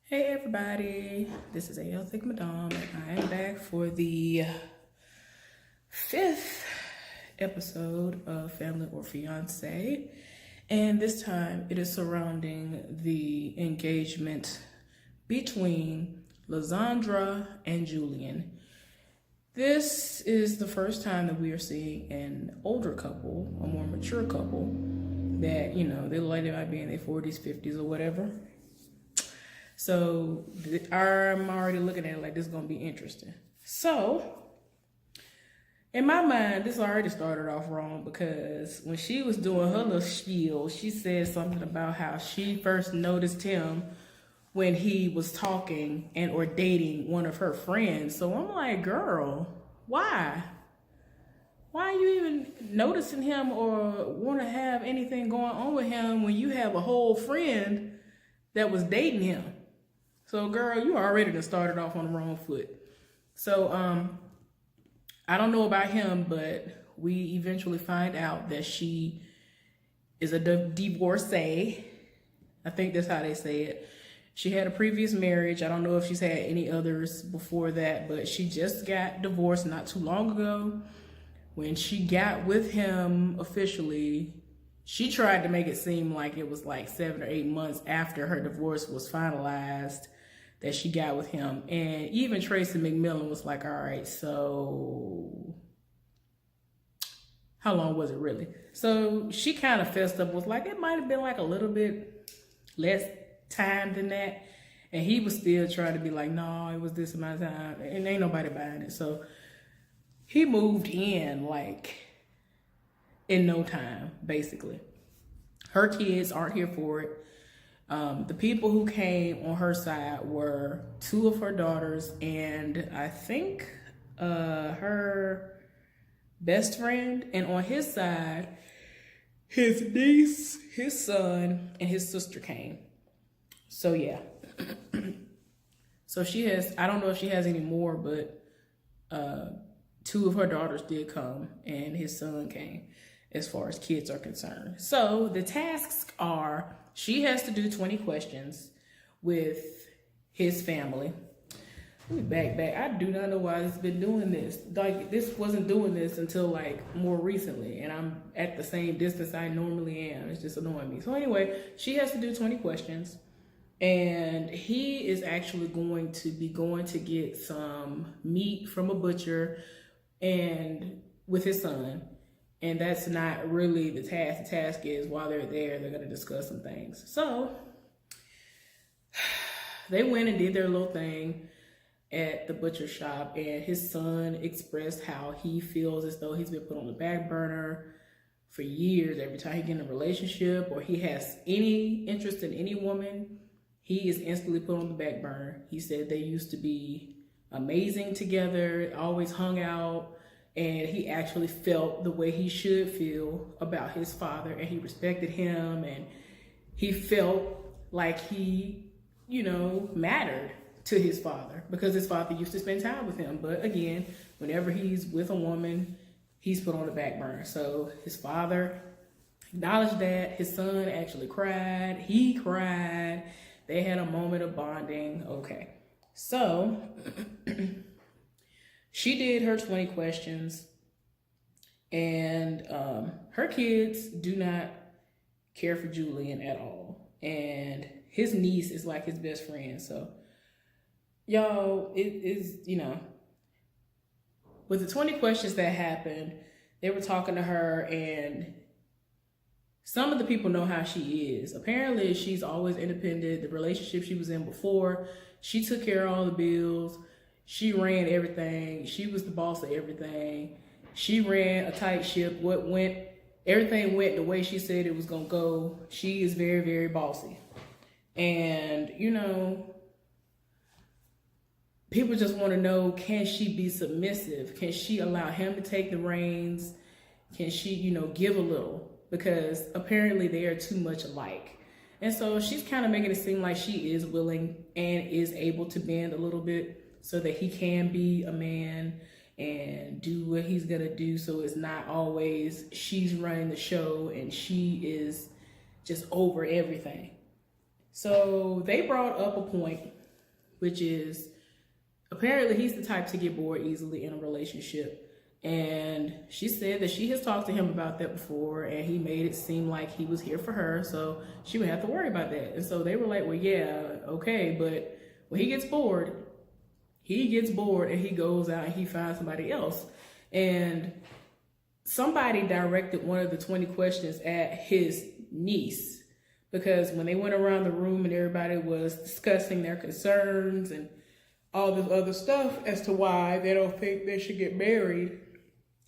Hey everybody, this is AL Thick Madame, and I am back for the fifth episode of Family or Fiancé. And this time it is surrounding the engagement between Lysandra and Julian. This is the first time that we are seeing an older couple, a more mature couple, that, they look like they might be in their 40s, 50s, or whatever. So I'm already looking at it like this is going to be interesting. So in my mind, this already started off wrong because when she was doing her little spiel, she said something about how she first noticed him when he was talking and or dating one of her friends. So I'm like, girl, why? Why are you even noticing him or want to have anything going on with him when you have a whole friend that was dating him? So, girl, you already done started off on the wrong foot. So, I don't know about him, but we eventually find out that she is a divorcee. I think that's how they say it. She had a previous marriage. I don't know if she's had any others before that, but she just got divorced not too long ago. When she got with him officially, she tried to make it seem like it was like 7 or 8 months after her divorce was finalized that she got with him. And even Tracy McMillan was like, all right, so how long was it really? So she kind of fessed up, was like, it might have been like a little bit less time than that. And he was still trying to be like, no, it was this amount of time. And ain't nobody buying it. So he moved in like in no time, basically. Her kids aren't here for it. The people who came on her side were 2 of her daughters and I think her best friend. And on his side, his niece, his son, and his sister came. So yeah. So she has, I don't know if she has any more, but 2 of her daughters did come and his son came as far as kids are concerned. So the tasks are, she has to do 20 questions with his family. Back. I do not know why it's been doing this. Like, this wasn't doing this until like more recently, and I'm at the same distance I normally am. It's just annoying me. So anyway, she has to do 20 questions, and he is actually going to be going to get some meat from a butcher and with his son. And that's not really the task. The task is while they're there, they're going to discuss some things. So they went and did their little thing at the butcher shop, and his son expressed how he feels as though he's been put on the back burner for years. Every time he gets in a relationship or he has any interest in any woman, he is instantly put on the back burner. He said they used to be amazing together, always hung out, and he actually felt the way he should feel about his father, and he respected him, and he felt like he, mattered to his father because his father used to spend time with him. But again, whenever he's with a woman, he's put on the back burner. So his father acknowledged that. His son actually cried. He cried. They had a moment of bonding. Okay. So she did her 20 questions, and her kids do not care for Julian at all. And his niece is like his best friend. So, y'all, it is, with the 20 questions that happened, they were talking to her, and some of the people know how she is. Apparently, she's always independent. The relationship she was in before, she took care of all the bills. She ran everything. She was the boss of everything. She ran a tight ship. Everything went the way she said it was going to go. She is very, very bossy. And, people just want to know, can she be submissive? Can she allow him to take the reins? Can she, give a little? Because apparently they are too much alike. And so she's kind of making it seem like she is willing and is able to bend a little bit so that he can be a man and do what he's going to do. So it's not always she's running the show and she is just over everything. So they brought up a point, which is apparently he's the type to get bored easily in a relationship. And she said that she has talked to him about that before, and he made it seem like he was here for her, so she would have to worry about that. And so they were like, well, yeah, okay, but when he gets bored and he goes out and he finds somebody else. And somebody directed one of the 20 questions at his niece, because when they went around the room and everybody was discussing their concerns and all this other stuff as to why they don't think they should get married,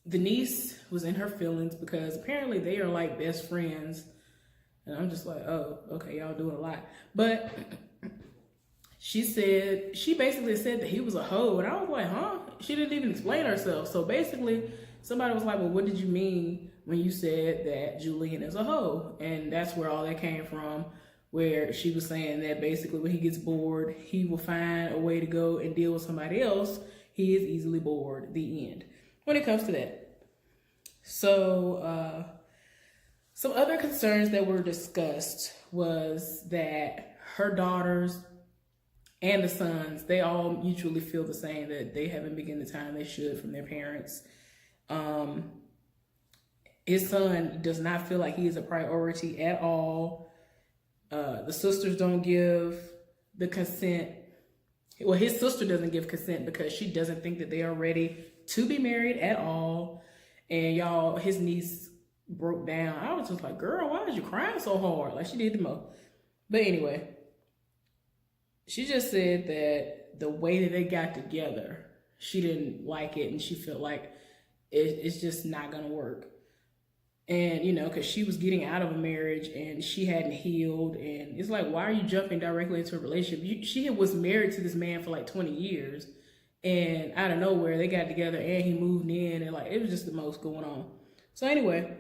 the niece was in her feelings because apparently they are like best friends. And I'm just like, oh, okay, y'all doing a lot. But she basically said that he was a hoe. And I was like, huh? She didn't even explain herself. So basically, somebody was like, well, what did you mean when you said that Julian is a hoe? And that's where all that came from, where she was saying that basically when he gets bored, he will find a way to go and deal with somebody else. He is easily bored, the end, when it comes to that. So some other concerns that were discussed was that her daughters and the sons, they all mutually feel the same, that they haven't been getting the time they should from their parents. His son does not feel like he is a priority at all. The sisters don't give the consent. Well, his sister doesn't give consent because she doesn't think that they are ready to be married at all. And y'all, his niece broke down. I was just like, girl, why is you crying so hard? Like, she did the most. But anyway, she just said that the way that they got together, she didn't like it, and she felt like it's just not gonna work. And, you know, because she was getting out of a marriage and she hadn't healed. And it's like, why are you jumping directly into a relationship? She was married to this man for like 20 years. And out of nowhere, they got together and he moved in. And like, it was just the most going on. So anyway,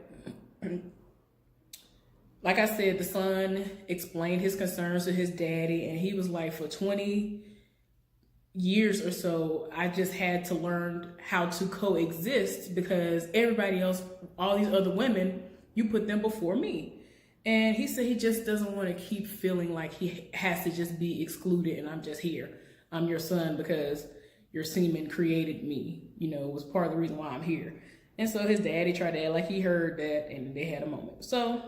like I said, the son explained his concerns to his daddy. And he was like, for 20 years or so, I just had to learn how to coexist because everybody else, all these other women, you put them before me. And he said he just doesn't want to keep feeling like he has to just be excluded and I'm just here. I'm your son because your semen created me, you know, was part of the reason why I'm here. And so his daddy tried to act like he heard that, and they had a moment. So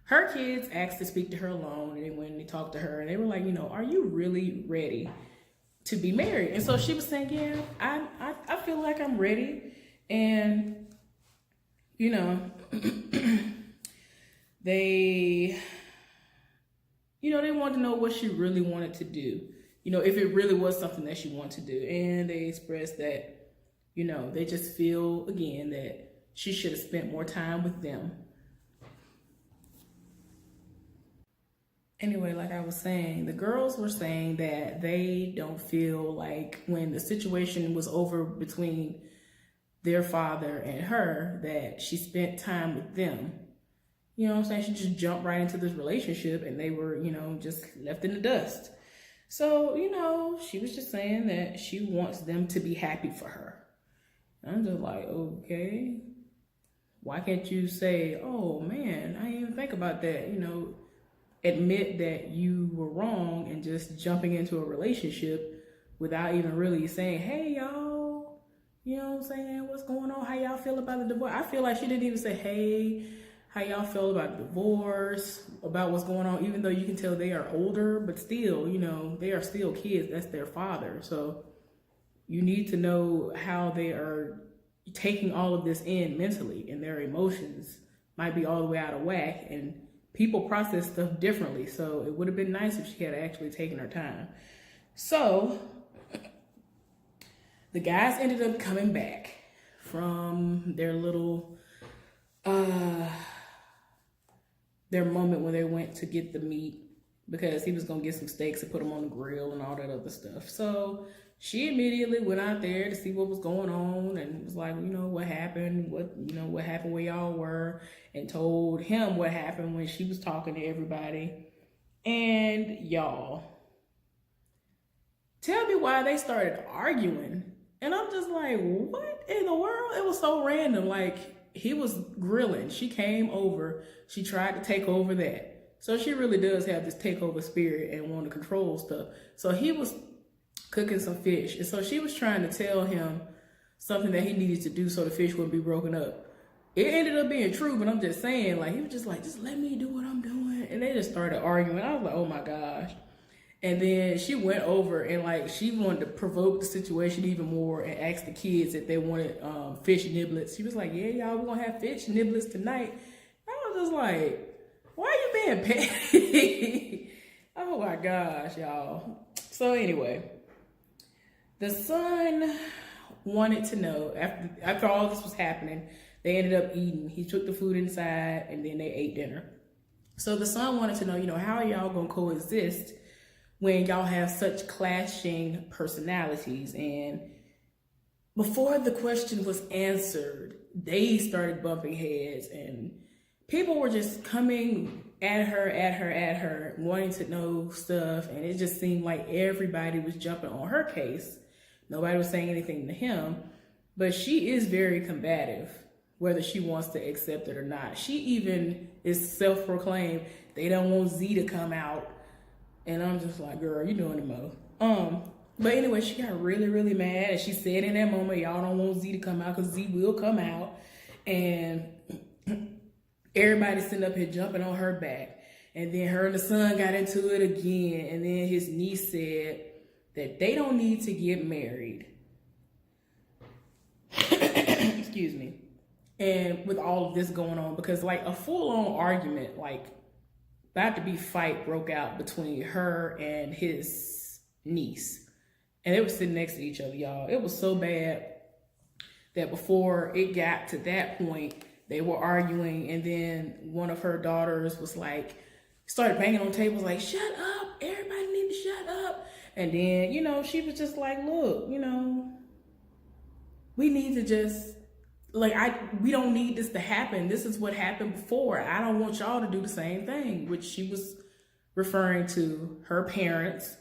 her kids asked to speak to her alone, and when they talked to her, and they were like, you know, are you really ready to be married? And so she was saying, yeah, I feel like I'm ready. And, you know, they wanted to know what she really wanted to do. You know, if it really was something that she wanted to do. And they expressed that, you know, they just feel, again, that she should have spent more time with them. Anyway, like I was saying, the girls were saying that they don't feel like when the situation was over between their father and her, that she spent time with them. You know what I'm saying? She just jumped right into this relationship and they were, you know, just left in the dust. So, you know, she was just saying that she wants them to be happy for her. I'm just like, okay, why can't you say, oh man, I didn't even think about that, you know, admit that you were wrong and just jumping into a relationship without even really saying, hey y'all, you know what I'm saying, what's going on, how y'all feel about the divorce? I feel like she didn't even say, hey, how y'all feel about the divorce, about what's going on, even though you can tell they are older, but still, you know, they are still kids, that's their father. So you need to know how they are taking all of this in mentally, and their emotions might be all the way out of whack, and people process stuff differently. So it would have been nice if she had actually taken her time. So the guys ended up coming back from their little, their moment when they went to get the meat, because he was going to get some steaks and put them on the grill and all that other stuff. So she immediately went out there to see what was going on and was like, you know, what happened, what happened where y'all were, and told him what happened when she was talking to everybody. And y'all, tell me why they started arguing. And I'm just like, what in the world? It was so random. Like, he was grilling. She came over. She tried to take over that. So she really does have this takeover spirit and want to control stuff. So he was cooking some fish. And so she was trying to tell him something that he needed to do so the fish wouldn't be broken up. It ended up being true, but I'm just saying, like, he was just like, just let me do what I'm doing. And they just started arguing. I was like, oh my gosh. And then she went over and like, she wanted to provoke the situation even more and ask the kids if they wanted fish niblets. She was like, yeah, y'all, we're gonna have fish niblets tonight. I was just like, why are you being petty? Oh my gosh, y'all. So anyway, the son wanted to know, after all this was happening, they ended up eating. He took the food inside and then they ate dinner. So the son wanted to know, how are y'all gonna coexist when y'all have such clashing personalities? And before the question was answered, they started bumping heads and people were just coming at her, wanting to know stuff. And it just seemed like everybody was jumping on her case. Nobody was saying anything to him, but she is very combative, whether she wants to accept it or not. She even is self-proclaimed, they don't want Z to come out. And I'm just like, girl, you doing the most. But anyway, she got really, really mad. And she said in that moment, y'all don't want Z to come out because Z will come out. And everybody's sitting up here jumping on her back. And then her and the son got into it again. And then his niece said that they don't need to get married. Excuse me. And with all of this going on, because like a full-on argument, like about to be fight broke out between her and his niece. And they were sitting next to each other, y'all. It was so bad that before it got to that point, they were arguing. And then one of her daughters was like, started banging on tables like, shut up, everybody need to shut up. And then, she was just like, look, we need to just, we don't need this to happen. This is what happened before. I don't want y'all to do the same thing, which she was referring to her parents.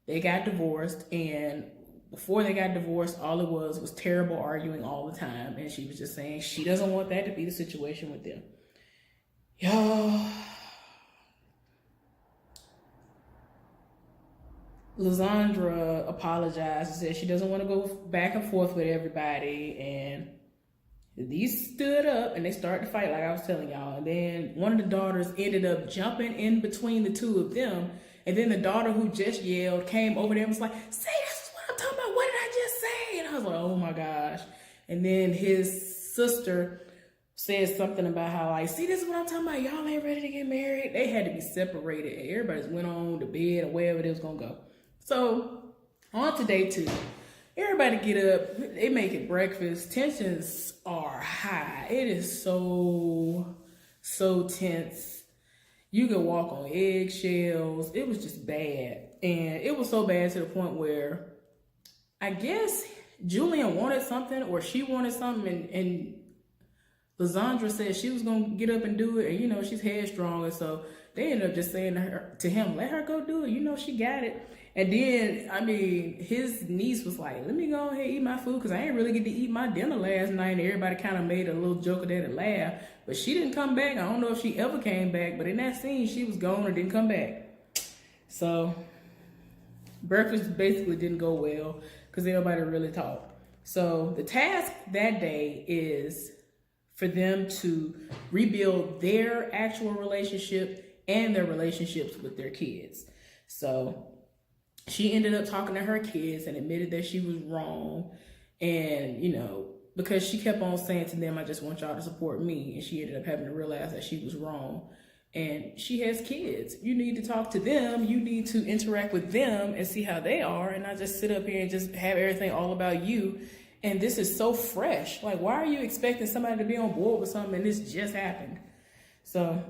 They got divorced, and before they got divorced, all it was terrible arguing all the time. And she was just saying she doesn't want that to be the situation with them. Y'all, Lysandra apologized and said she doesn't want to go back and forth with everybody, and these stood up and they started to fight like I was telling y'all. And then one of the daughters ended up jumping in between the two of them. And then the daughter who just yelled came over there and was like, say, this is what I'm talking about. What did I just say? And I was like, oh my gosh. And then his sister said something about how, like, see, this is what I'm talking about. Y'all ain't ready to get married. They had to be separated. And everybody just went on to bed or wherever they was going to go. So on to day 2. Everybody get up, they making breakfast. Tensions are high. It is so tense. You could walk on eggshells. It was just bad. And it was so bad to the point where I guess Julian wanted something or she wanted something, and Lysandra said she was going to get up and do it. And, she's headstrong. And so they ended up just saying to him, let her go do it. She got it. And then, his niece was like, let me go ahead and eat my food because I ain't really get to eat my dinner last night. And everybody kind of made a little joke of that and laugh. But she didn't come back. I don't know if she ever came back. But in that scene, she was gone and didn't come back. So, breakfast basically didn't go well because nobody really talked. So, the task that day is for them to rebuild their actual relationship and their relationships with their kids. So, she ended up talking to her kids and admitted that she was wrong. And, because she kept on saying to them, I just want y'all to support me. And she ended up having to realize that she was wrong. And she has kids. You need to talk to them. You need to interact with them and see how they are. And not just sit up here and just have everything all about you. And this is so fresh. Like, why are you expecting somebody to be on board with something and this just happened? So,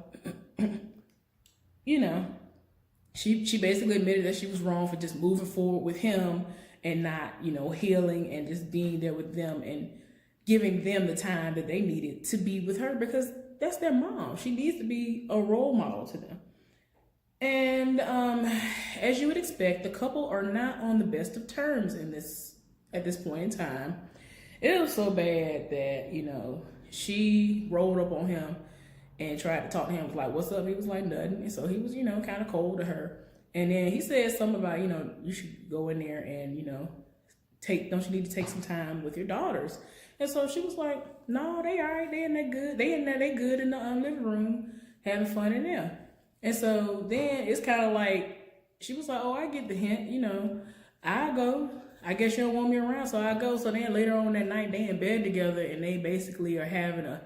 She basically admitted that she was wrong for just moving forward with him and not, healing and just being there with them and giving them the time that they needed to be with her because that's their mom. She needs to be a role model to them. And as you would expect, the couple are not on the best of terms at this point in time. It was so bad that, she rolled up on him and tried to talk to him. Was like, what's up? He was like, nothing. And so he was, kind of cold to her. And then he said something about, you should go in there and, don't you need to take some time with your daughters? And so she was like, no, they all right. They in there good. They good in the living room, having fun in there. And so then it's kind of like, she was like, oh, I get the hint, I go. I guess you don't want me around, so I go. So then later on that night, they in bed together, and they basically are having a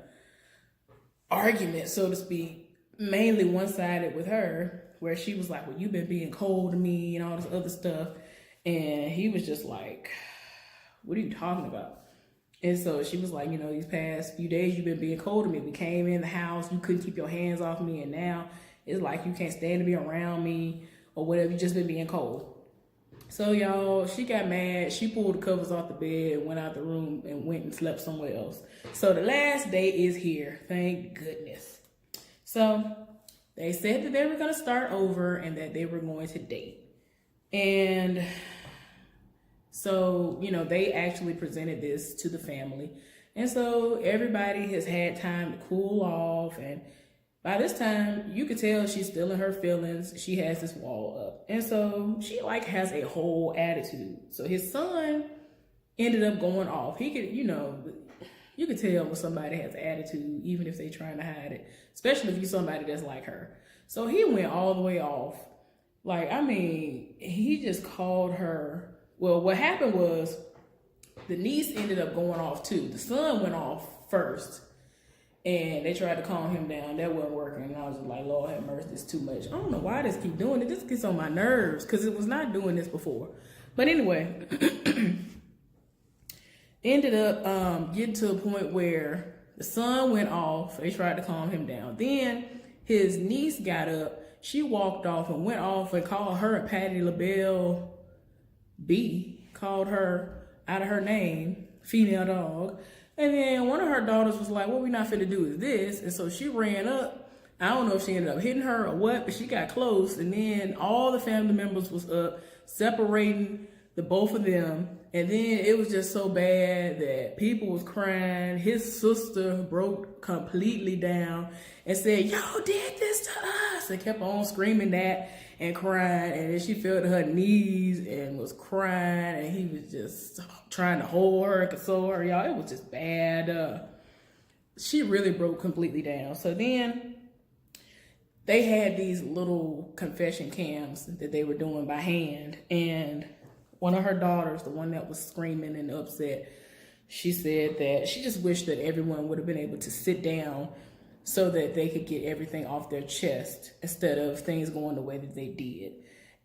argument, so to speak, mainly one-sided with her, where she was like, well, you've been being cold to me and all this other stuff. And he was just like, what are you talking about? And so she was like, these past few days you've been being cold to me. We came in the house, you couldn't keep your hands off me, and now it's like you can't stand to be around me or whatever. You just been being cold. So y'all, she got mad. She pulled the covers off the bed, went out the room, and went and slept somewhere else. So the last day is here. Thank goodness. So they said that they were going to start over and that they were going to date. And so, they actually presented this to the family. And so everybody has had time to cool off. And by this time, you could tell she's still in her feelings. She has this wall up. And so she has a whole attitude. So his son ended up going off. He could, you could tell when somebody has an attitude, even if they're trying to hide it, especially if you're somebody that's like her. So he went all the way off. He just called her. Well, what happened was the niece ended up going off too. The son went off first. And they tried to calm him down. That wasn't working. And I was just like, Lord have mercy, it's too much. I don't know why this keep doing it. This gets on my nerves because it was not doing this before. But anyway, ended up getting to a point where the son went off. They tried to calm him down. Then his niece got up. She walked off and went off and called her a Patti LaBelle B. Called her out of her name, female dog. And then one of her daughters was like, what we not finna do is this. And so she ran up. I don't know if she ended up hitting her or what, but she got close. And then all the family members was up separating the both of them. And then it was just so bad that people was crying. His sister broke completely down and said, y'all did this to us. And kept on screaming that and crying. And then she fell to her knees and was crying. And he was just trying to hold her and console her. Y'all, it was just bad. She really broke completely down. So then they had these little confession cams that they were doing by hand. And one of her daughters, the one that was screaming and upset, she said that she just wished that everyone would have been able to sit down so that they could get everything off their chest instead of things going the way that they did.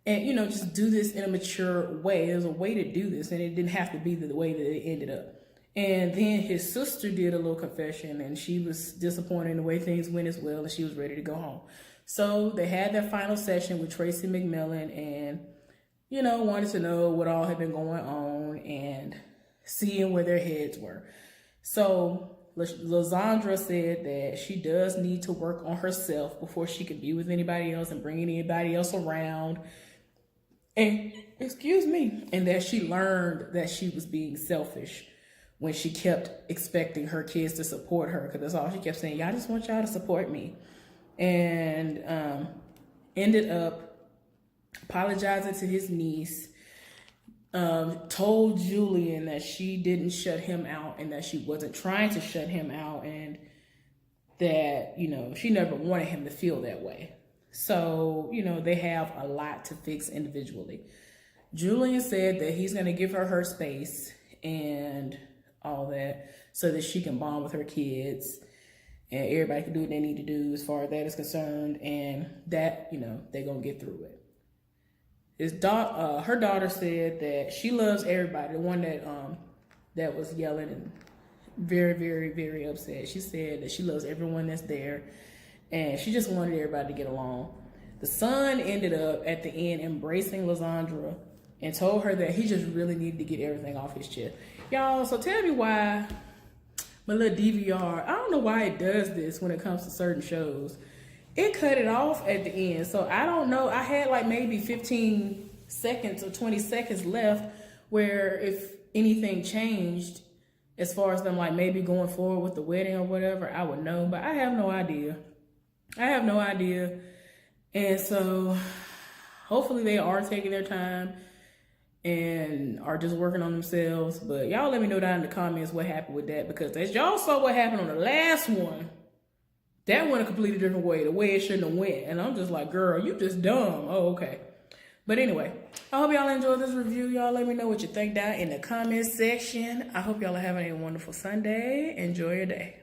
And, just do this in a mature way. There's a way to do this, and it didn't have to be the way that it ended up. And then his sister did a little confession, and she was disappointed in the way things went as well, and she was ready to go home. So they had their final session with Tracy McMillan and, wanted to know what all had been going on and seeing where their heads were. So Lysandra said that she does need to work on herself before she could be with anybody else and bring anybody else around. And, and that she learned that she was being selfish when she kept expecting her kids to support her, because that's all she kept saying. Y'all just want y'all to support me. And ended up apologizing to his niece, told Julian that she didn't shut him out and that she wasn't trying to shut him out, and that, she never wanted him to feel that way. So, they have a lot to fix individually. Julian said that he's going to give her space and all that so that she can bond with her kids and everybody can do what they need to do as far as that is concerned, and that, they're going to get through it. Her daughter said that she loves everybody. The one that was yelling and very, very, very upset. She said that she loves everyone that's there, and she just wanted everybody to get along. The son ended up at the end embracing Lysandra and told her that he just really needed to get everything off his chest. Y'all, so tell me why my little DVR, I don't know why it does this when it comes to certain shows. It cut it off at the end. So I don't know. I had like maybe 15 seconds or 20 seconds left where if anything changed as far as them like maybe going forward with the wedding or whatever, I would know. But I have no idea. I have no idea. And so hopefully they are taking their time and are just working on themselves. But y'all let me know down in the comments what happened with that, because as y'all saw what happened on the last one, that went a completely different way, the way it shouldn't have went. And I'm just like, girl, you just dumb. Oh, okay. But anyway, I hope y'all enjoyed this review. Y'all let me know what you think down in the comments section. I hope y'all are having a wonderful Sunday. Enjoy your day.